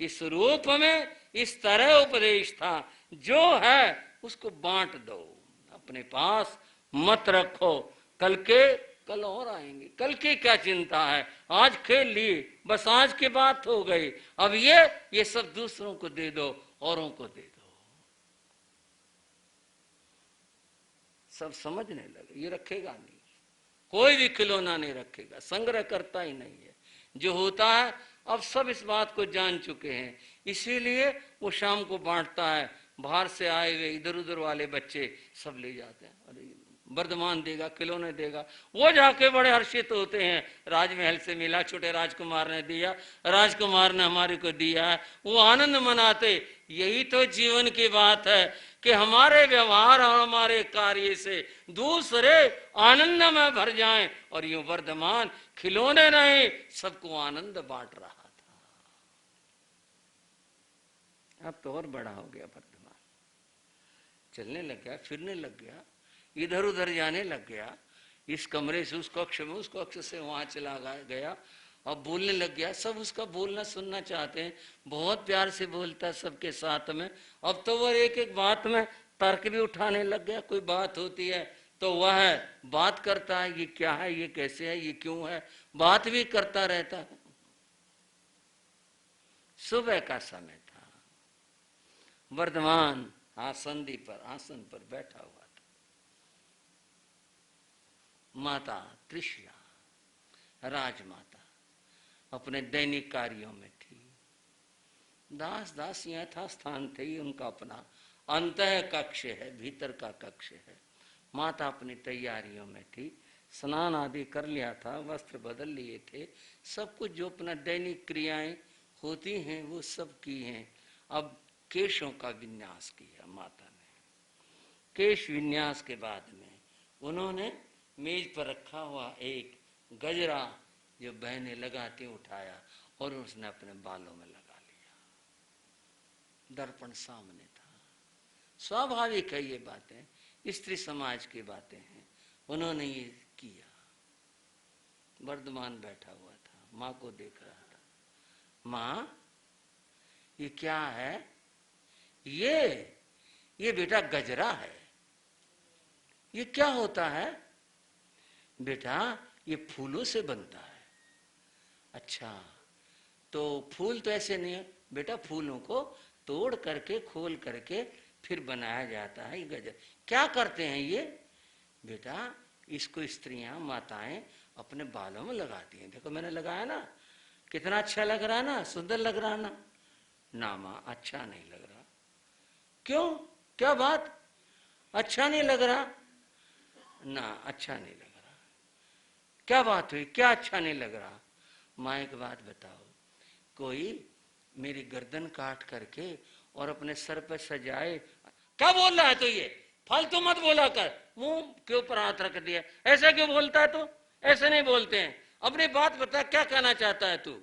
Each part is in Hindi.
इस रूप में इस तरह उपदेश था, जो है उसको बांट दो, अपने पास मत रखो। कल और आएंगे, कल की क्या चिंता है, आज खेल लिए, बस आज की बात हो गई। अब ये सब दूसरों को दे दो, औरों को दे दो। सब समझने लगे ये रखेगा नहीं, कोई भी खिलौना नहीं रखेगा, संग्रह करता ही नहीं है। जो होता है अब सब इस बात को जान चुके हैं, इसीलिए वो शाम को बांटता है। बाहर से आए हुए इधर उधर वाले बच्चे सब ले जाते हैं, अरे वर्धमान देगा, खिलौने देगा। वो जाके बड़े हर्षित होते हैं, राजमहल से मिला, छोटे राजकुमार ने दिया, राजकुमार ने हमारे को दिया है, वो आनंद मनाते। यही तो जीवन की बात है कि हमारे व्यवहार और हमारे कार्य से दूसरे आनंद में भर जाएं। और यूं वर्धमान खिलौने नहीं, सबको आनंद बांट रहा था। अब तो और बड़ा हो गया वर्धमान, चलने लग गया, फिरने लग गया, इधर उधर जाने लग गया, इस कमरे से उस कक्ष में, उस कक्ष से वहां चला गया। अब बोलने लग गया, सब उसका बोलना सुनना चाहते हैं, बहुत प्यार से बोलता है सबके साथ में। अब तो वह एक एक बात में तर्क भी उठाने लग गया। कोई बात होती है तो वह बात करता है, ये क्या है, ये कैसे है, ये क्यों है, बात भी करता रहता है। सुबह का समय था, वर्धमान आसन पर बैठा हुआ था। माता त्रिशला राजमाता अपने दैनिक कार्यों में थी। दास दासी यथा स्थान थे, उनका अपना अंतः कक्ष है, भीतर का कक्ष है। माता अपनी तैयारियों में थी, स्नान आदि कर लिया था, वस्त्र बदल लिए थे, सब कुछ जो अपना दैनिक क्रियाएं होती हैं वो सब की हैं। अब केशों का विन्यास किया माता ने। केश विन्यास के बाद में उन्होंने मेज पर रखा हुआ एक गजरा जो बहनें लगाती उठाया और उसने अपने बालों में लगा लिया। दर्पण सामने था। स्वाभाविक है ये बातें, स्त्री समाज की बातें हैं। उन्होंने ये किया। वर्धमान बैठा हुआ था, माँ को देख रहा था। माँ ये क्या है? ये बेटा गजरा है। ये क्या होता है? बेटा ये फूलों से बनता है। अच्छा, तो फूल तो ऐसे नहीं है बेटा, फूलों को तोड़ करके खोल करके फिर बनाया जाता है ये गजरा। क्या करते हैं ये? बेटा इसको स्त्रियां माताएं अपने बालों में लगाती हैं। देखो मैंने लगाया ना, कितना अच्छा लग रहा है ना, सुंदर लग रहा है ना। ना माँ अच्छा नहीं लग रहा। क्यों, क्या बात? अच्छा नहीं लग रहा? ना अच्छा नहीं लग रहा। क्या बात हुई, क्या अच्छा नहीं लग रहा? माँ एक बात बताओ, कोई मेरी गर्दन काट करके और अपने सर पर सजाए। क्या बोल रहा है तू? ये फालतू मत बोला कर, मुंह के ऊपर हाथ रख दिया, ऐसा क्यों बोलता है तू? ऐसे नहीं बोलते हैं, अपनी बात बता, क्या कहना चाहता है तू?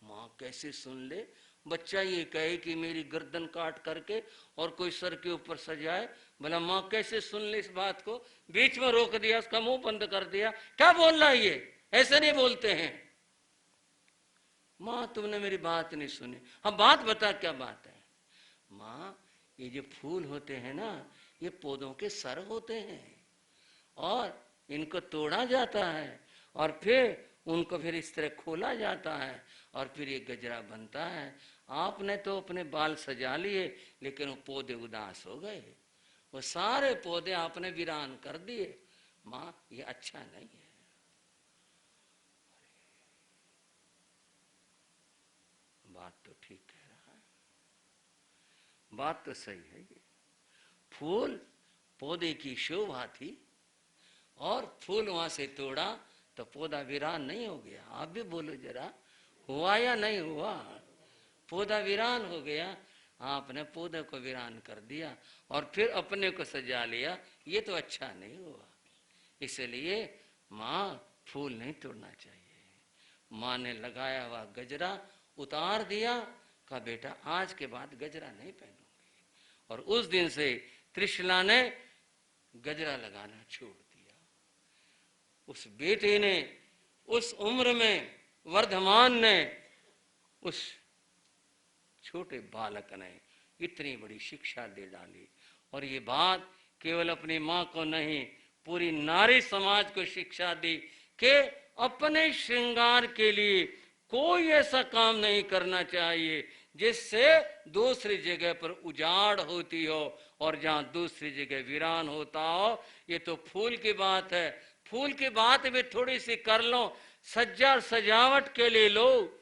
माँ कैसे सुन ले, बच्चा ये कहे कि मेरी गर्दन काट करके और कोई सर के ऊपर सजाए, भला माँ कैसे सुन ले इस बात को? बीच में रोक दिया, उसका मुंह बंद कर दिया। क्या बोल रहा है ये? ऐसे नहीं बोलते हैं। माँ तुमने मेरी बात नहीं सुनी। हाँ बात बता, क्या बात है? माँ ये जो फूल होते हैं ना, ये पौधों के सर होते हैं और इनको तोड़ा जाता है और फिर उनको फिर इस तरह खोला जाता है और फिर ये गजरा बनता है। आपने तो अपने बाल सजा लिए लेकिन वो पौधे उदास हो गए, वो सारे पौधे आपने वीरान कर दिए। माँ ये अच्छा नहीं है। बात तो ठीक कह रहा है, बात तो सही है। ये फूल पौधे की शोभा थी और फूल वहां से तोड़ा तो पौधा वीरान नहीं हो गया। आप भी बोलो जरा, हुआ या नहीं हुआ? पौधा वीरान हो गया। आपने पौधे को वीरान कर दिया और फिर अपने को सजा लिया, ये तो अच्छा नहीं हुआ। इसलिए माँ फूल नहीं तोड़ना चाहिए। माँ ने लगाया हुआ गजरा उतार दिया, कहा बेटा आज के बाद गजरा नहीं पहनूंगी। और उस दिन से त्रिशला ने गजरा लगाना छोड़ दिया। उस बेटे ने उस उम्र में, वर्धमान ने उस छोटे बालक ने इतनी बड़ी शिक्षा दे डाली। और ये बात केवल अपनी माँ को नहीं, पूरी नारी समाज को शिक्षा दी कि अपने श्रृंगार के लिए कोई ऐसा काम नहीं करना चाहिए जिससे दूसरी जगह पर उजाड़ होती हो और जहां दूसरी जगह वीरान होता हो। ये तो फूल की बात है, फूल की बात भी थोड़ी सी कर लो। सज्जा सजावट के लिए लोग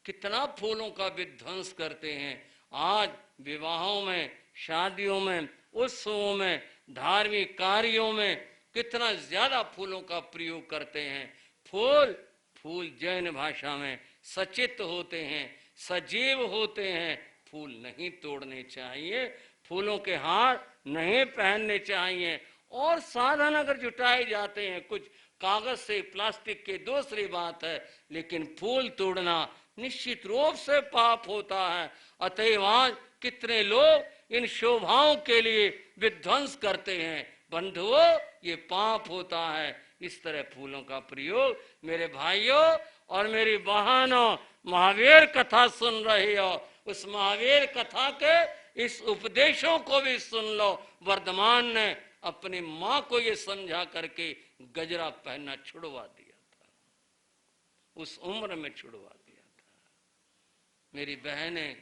कितना फूलों का विध्वंस करते हैं। आज विवाहों में, शादियों में, उत्सवों में, धार्मिक कार्यों में कितना ज्यादा फूलों का प्रयोग करते हैं। फूल फूल जैन भाषा में सचित होते हैं, सजीव होते हैं। फूल नहीं तोड़ने चाहिए, फूलों के हार नहीं पहनने चाहिए। और साधन अगर जुटाए जाते हैं कुछ कागज से, प्लास्टिक के, दूसरी बात है, लेकिन फूल तोड़ना निश्चित रूप से पाप होता है। अतएव आज कितने लोग इन शोभाओं के लिए विध्वंस करते हैं। बंधुओं, ये पाप होता है इस तरह फूलों का प्रयोग। मेरे भाइयों और मेरी बहनों, महावीर कथा सुन रही हो, उस महावीर कथा के इस उपदेशों को भी सुन लो। वर्धमान ने अपनी माँ को ये समझा करके गजरा पहनना छुड़वा दिया था, उस उम्र में छुड़वा दिया था। मेरी बहनें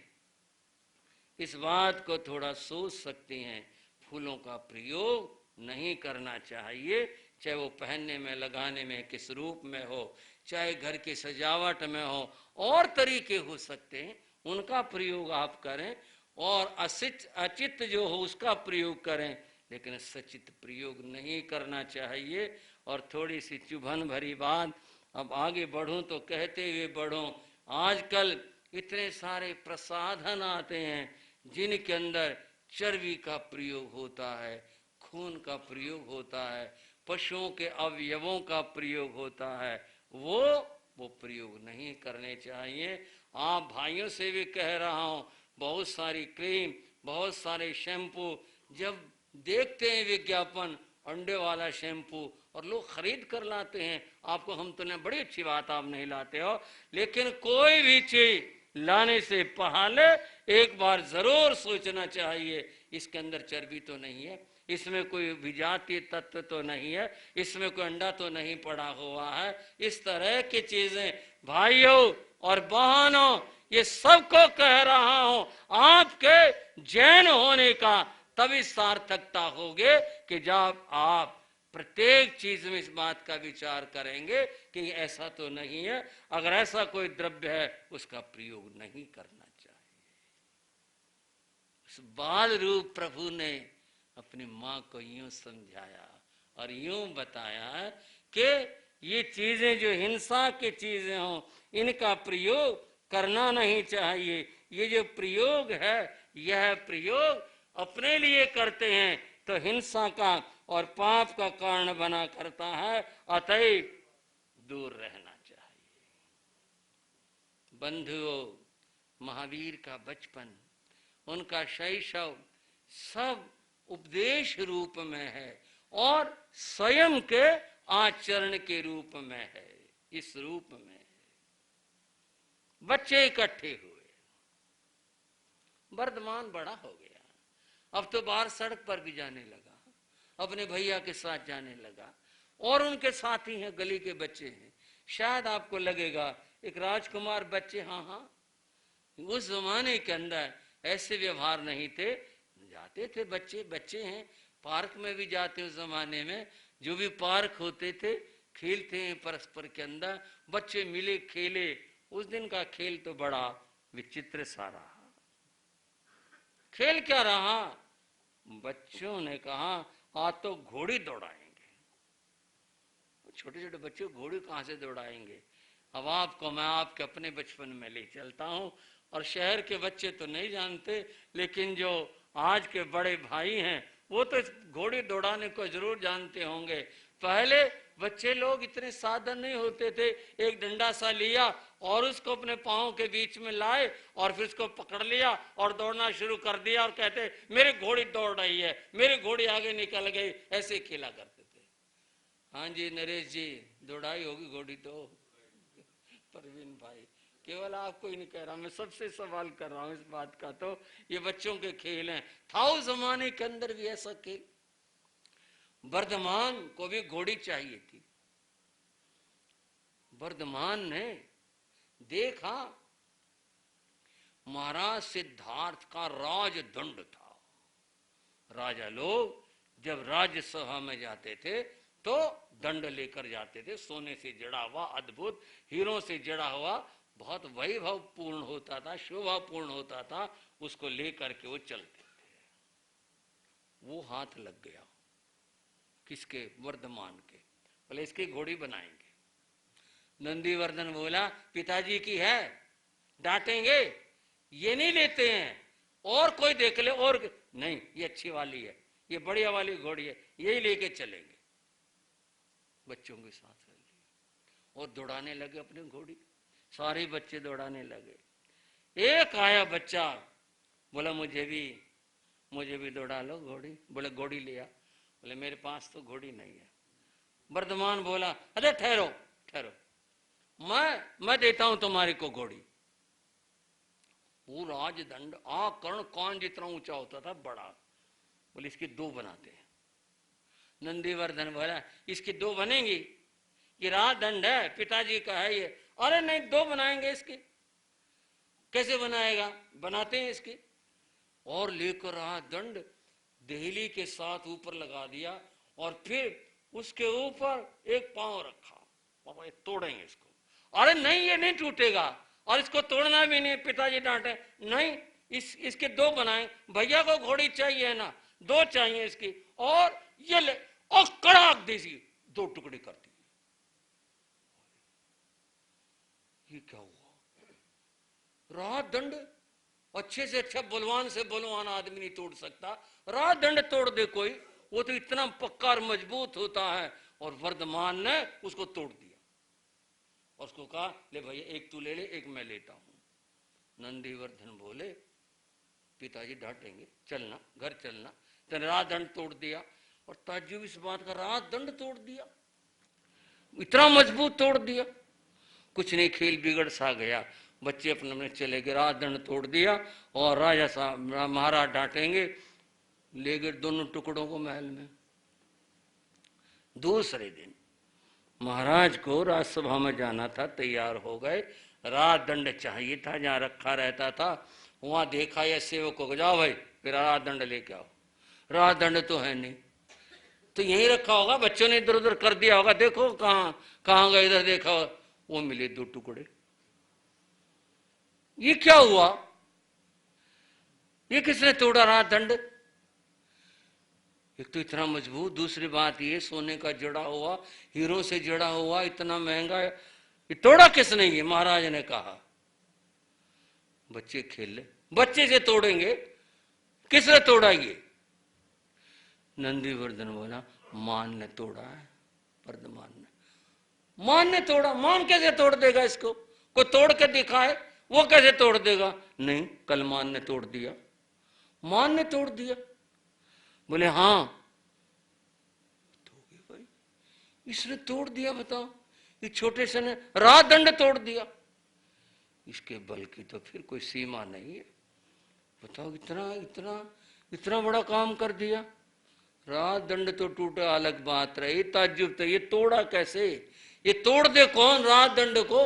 इस बात को थोड़ा सोच सकती हैं, फूलों का प्रयोग नहीं करना चाहिए, चाहे वो पहनने में, लगाने में, किस रूप में हो, चाहे घर की सजावट में हो, और तरीके हो सकते हैं उनका प्रयोग आप करें, और अचित जो हो उसका प्रयोग करें, लेकिन सचित प्रयोग नहीं करना चाहिए। और थोड़ी सी चुभन भरी बात, अब आगे बढ़ूं तो कहते हुए बढ़ूं। आजकल इतने सारे प्रसाधन आते हैं जिनके अंदर चर्बी का प्रयोग होता है, खून का प्रयोग होता है, पशुओं के अवयवों का प्रयोग होता है। वो प्रयोग नहीं करने चाहिए। आप भाइयों से भी कह रहा हूँ, बहुत सारी क्रीम, बहुत सारे शैम्पू, जब देखते हैं विज्ञापन अंडे वाला शैम्पू और लोग खरीद कर लाते हैं, आपको हम तो नहीं, बड़ी अच्छी बात आप नहीं लाते हो, लेकिन कोई भी चीज लाने से पहले एक बार जरूर सोचना चाहिए इसके अंदर चर्बी तो नहीं है, इसमें कोई विजातीय तत्व तो नहीं है, इसमें कोई अंडा तो नहीं पड़ा हुआ है। इस तरह की चीजें भाइयों और बहनों, ये सबको कह रहा हूं, आपके जैन होने का तभी सार्थकता होगे कि जब आप प्रत्येक चीज में इस बात का विचार करेंगे कि ऐसा तो नहीं है, अगर ऐसा कोई द्रव्य है उसका प्रयोग नहीं करना चाहिए। उस बाल रूप प्रभु ने अपनी माँ को यूं समझाया और यूं बताया कि ये चीजें जो हिंसा की चीजें हों, इनका प्रयोग करना नहीं चाहिए। ये जो प्रयोग है, यह प्रयोग अपने लिए करते हैं तो हिंसा का और पाप का कारण बना करता है, अतएव दूर रहना चाहिए। बंधुओं, महावीर का बचपन, उनका शैशव सब उपदेश रूप में है और स्वयं के आचरण के रूप में है। इस रूप में बच्चे इकट्ठे हुए, वर्धमान बड़ा हो गया, अब तो बाहर सड़क पर भी जाने लगा, अपने भैया के साथ जाने लगा, और उनके साथी हैं, गली के बच्चे हैं। शायद आपको लगेगा एक राजकुमार बच्चे, हाँ हाँ, उस जमाने के अंदर ऐसे व्यवहार नहीं थे, जाते थे बच्चे, बच्चे हैं, पार्क में भी जाते उस जमाने में, जो भी पार्क होते थे खेलते हैं परस्पर के अंदर, बच्चे मिले खेले। उस दिन का खेल तो बड़ा विचित्र सा रहा। खेल क्या रहा, बच्चों ने कहा आज तो घोड़ी दौड़ाएंगे। छोटे छोटे बच्चे घोड़ी कहाँ से दौड़ाएंगे। अब आपको मैं आपके अपने बचपन में ले चलता हूँ, और शहर के बच्चे तो नहीं जानते, लेकिन जो आज के बड़े भाई हैं वो तो घोड़ी दौड़ाने को जरूर जानते होंगे। पहले बच्चे लोग इतने साधन नहीं होते थे, एक डंडा सा लिया और उसको अपने पाँव के बीच में लाए और फिर उसको पकड़ लिया और दौड़ना शुरू कर दिया और कहते मेरी घोड़ी दौड़ रही है, मेरी घोड़ी आगे निकल गई, ऐसे खेला करते थे। हाँ जी नरेश जी, दौड़ाई होगी घोड़ी तो, परवीन भाई, केवल आपको ही नहीं कह रहा, मैं सबसे सवाल कर रहा हूं इस बात का। तो ये बच्चों के खेल हैं, था उस जमाने के अंदर भी ऐसा खेल। वर्धमान को भी घोड़ी चाहिए थी। वर्धमान ने देखा महाराज सिद्धार्थ का राजदंड था। राजा लोग जब राज्यसभा में जाते थे तो दंड लेकर जाते थे, सोने से जड़ा हुआ, अद्भुत हीरों से जड़ा हुआ, बहुत वैभव पूर्ण होता था, शोभा पूर्ण होता था, उसको लेकर के वो चलते थे। वो हाथ लग गया किसके? वर्धमान के। बोले इसकी घोड़ी बनाएंगे। नंदीवर्धन बोला पिताजी की है, डांटेंगे, ये नहीं लेते हैं, और कोई देख ले, और नहीं, ये अच्छी वाली है, ये बढ़िया वाली घोड़ी है, यही लेके चलेंगे। बच्चों के साथ रह लिए और दौड़ाने लगे अपनी घोड़ी। सारे बच्चे दौड़ाने लगे। एक आया बच्चा, बोला मुझे भी दौड़ा लो घोड़ी। बोले घोड़ी लिया। बोले मेरे पास तो घोड़ी नहीं है। वर्धमान बोला अरे ठहरो ठहरो, मैं देता हूं तुम्हारी को घोड़ी। वो राजदंड कर्ण कौन जितना ऊंचा होता था, बड़ा। बोले इसकी दो बनाते हैं। नंदीवर्धन बोला इसकी दो बनेंगी, ये राजदंड है, पिताजी का है ये। अरे नहीं, दो बनाएंगे इसकी। कैसे बनाएगा? बनाते हैं इसकी। और लेकर राजदंड देहली के साथ ऊपर लगा दिया और फिर उसके ऊपर एक पांव रखा। पापा ये तोड़ेंगे इसको। अरे नहीं, ये नहीं टूटेगा, और इसको तोड़ना भी नहीं। पिताजी डांटे, नहीं इसके दो बनाए, भैया को घोड़ी चाहिए ना, दो चाहिए इसकी। और ये ले, और कड़ाक देसी दो टुकड़े कर दिए। ये क्या हुआ? राजदंड अच्छे से अच्छा बलवान से बलवान आदमी नहीं तोड़ सकता, राजदंड तोड़ दे कोई, वो तो इतना पक्का और मजबूत होता है। और वर्धमान ने उसको तोड़ दिया और उसको कहा ले भैया एक तू ले ले, एक मैं लेता हूं। नंदीवर्धन बोले पिताजी डांटेंगे, चलना घर चलना। तो राजदंड तोड़ दिया। और ताज्जुब इस बात का, राजदंड तोड़ दिया, इतना मजबूत तोड़ दिया। कुछ नहीं, खेल बिगड़ सा गया। बच्चे अपने अपने चले गए, राजदंड तोड़ दिया। और राजा साहब महाराज डांटेंगे, ले गए दोनों टुकड़ों को महल में। दूसरे दिन महाराज को राजसभा में जाना था, तैयार हो गए। राजदंड चाहिए था, जहां रखा रहता था वहां देखा या सेवक को, जाओ भाई फिर राजदंड लेके आओ। राजदंड तो है नहीं, तो यहीं रखा होगा, बच्चों ने इधर उधर कर दिया होगा, देखो कहां गए, इधर देखा, वो मिले दो टुकड़े। ये क्या हुआ? ये किसने तोड़ा राजदंड? एक तो इतना मजबूत, दूसरी बात ये सोने का जड़ा हुआ, हीरो से जड़ा हुआ, इतना महंगा, ये तोड़ा किसने? ये महाराज ने कहा। बच्चे खेल ले, बच्चे से तोड़ेंगे, किसने तोड़ा? ये नंदीवर्धन बोला मान ने तोड़ा है। वर्धमान ने, मान ने तोड़ा? मान कैसे तोड़ देगा इसको? कोई तोड़ के दिखाए, वो कैसे तोड़ देगा? नहीं, कल मान ने तोड़ दिया। मान ने तोड़ दिया? बोले हाँ। तो भाई इसने तोड़ दिया, बताओ, ये छोटे से ने राजदंड तोड़ दिया। इसके बल की तो फिर कोई सीमा नहीं है। बताओ, इतना इतना इतना बड़ा काम कर दिया। राजदंड तो टूटा अलग बात रही, ताज्जुब तो ये तोड़ा कैसे? ये तोड़ दे कौन राजदंड को?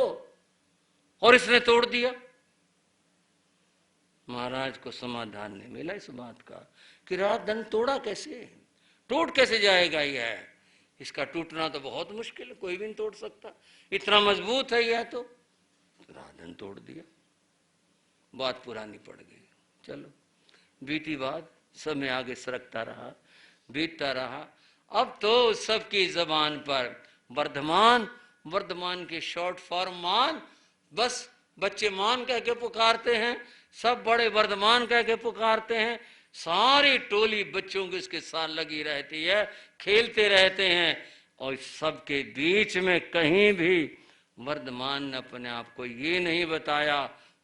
और इसने तोड़ दिया। महाराज को समाधान नहीं मिला इस बात का कि राजदंड तोड़ा कैसे, टूट कैसे जाएगा? यह इसका टूटना तो बहुत मुश्किल है, कोई भी नहीं तोड़ सकता, इतना मजबूत है यह। तो राजदंड तोड़ दिया, बात पुरानी पड़ गई। चलो बीती बात, समय आगे सरकता रहा, बीतता रहा। अब तो सबकी जबान पर वर्धमान, वर्धमान के शॉर्ट फॉर्म मान, बस बच्चे मान कह के पुकारते हैं, सब बड़े वर्धमान कह के पुकारते हैं। सारी टोली बच्चों की उसके साथ लगी रहती है, खेलते रहते हैं। और सबके बीच में कहीं भी वर्धमान ने अपने आप को ये नहीं बताया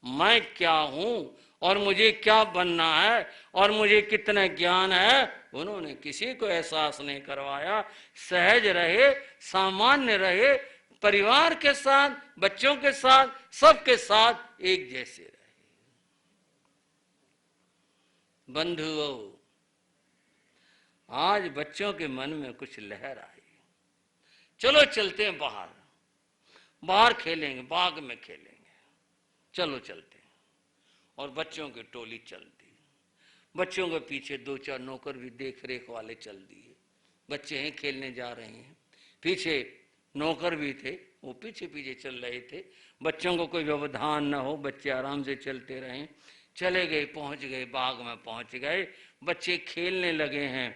मैं क्या हूं और मुझे क्या बनना है और मुझे कितना ज्ञान है। उन्होंने किसी को एहसास नहीं करवाया। सहज रहे, सामान्य रहे, परिवार के साथ, बच्चों के साथ, सबके साथ एक जैसे रहे। बंधुओं, आज बच्चों के मन में कुछ लहर आई, चलो चलते हैं बाहर, बाहर खेलेंगे, बाग में खेलेंगे, चलो चलते हैं। और बच्चों की टोली चल दी। बच्चों के पीछे 2-4 नौकर भी देख रेख वाले चल दिए। बच्चे हैं, खेलने जा रहे हैं, पीछे नौकर भी थे, वो पीछे पीछे चल रहे थे। बच्चों को कोई व्यवधान न हो, बच्चे आराम से चलते रहें। चले गए, पहुंच गए, बाग में पहुंच गए, बच्चे खेलने लगे हैं।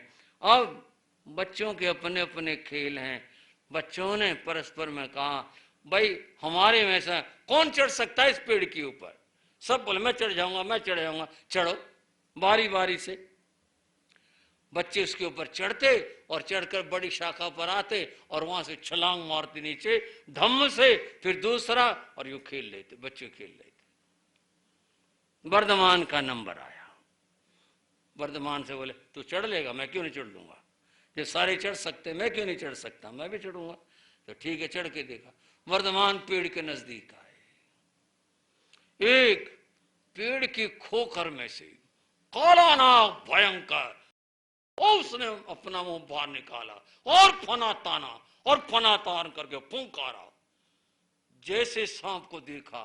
अब बच्चों के अपने अपने खेल हैं। बच्चों ने परस्पर में कहा, भाई हमारे में से कौन चढ़ सकता है इस पेड़ के ऊपर? सब बोले मैं चढ़ जाऊंगा, मैं चढ़ जाऊंगा। चढ़ो, बारी बारी से। बच्चे उसके ऊपर चढ़ते और चढ़कर बड़ी शाखा पर आते और वहां से छलांग मारते नीचे, धम्म से, फिर दूसरा, और यूं खेल लेते, बच्चे खेल लेते। वर्धमान का नंबर आया। वर्धमान से बोले तू चढ़ लेगा? मैं क्यों नहीं चढ़ लूंगा, जब सारे चढ़ सकते मैं क्यों नहीं चढ़ सकता, मैं भी चढ़ूंगा। तो ठीक है, चढ़ के देखा। वर्धमान पेड़ के नजदीक आए, एक पेड़ की खोखर में से काला नाग भयंकर, और उसने अपना मुंह बाहर निकाला और फना ताना और फना तान करके फुंकारा। जैसे सांप को देखा,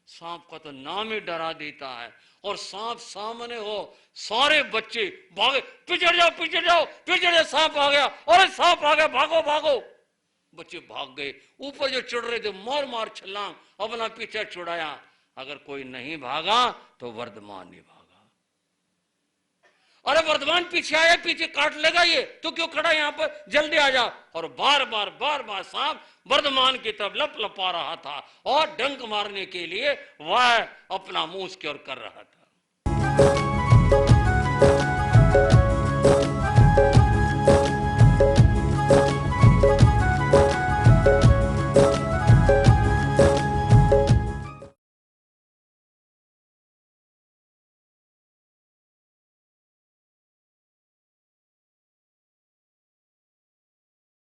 सांप का तो नाम ही डरा देता है, और सांप सामने हो, सारे बच्चे भागे, पिछड़ जाओ पिछड़ जाओ पिछड़ जाओ, सांप आ गया, और सांप आ गया, भागो भागो। बच्चे भाग गए। ऊपर जो चढ़ रहे थे मार मार छलांग, अपना पीछा छुड़ाया। अगर कोई नहीं भागा तो वर्धमान नहीं भागा। अरे वर्धमान पीछे आया, पीछे काट लेगा ये, तो क्यों खड़ा यहाँ पर, जल्दी आ जा। और बार बार सांप वर्धमान की तरफ लप लपा रहा था और डंक मारने के लिए वह अपना मुंह उसकी ओर कर रहा था।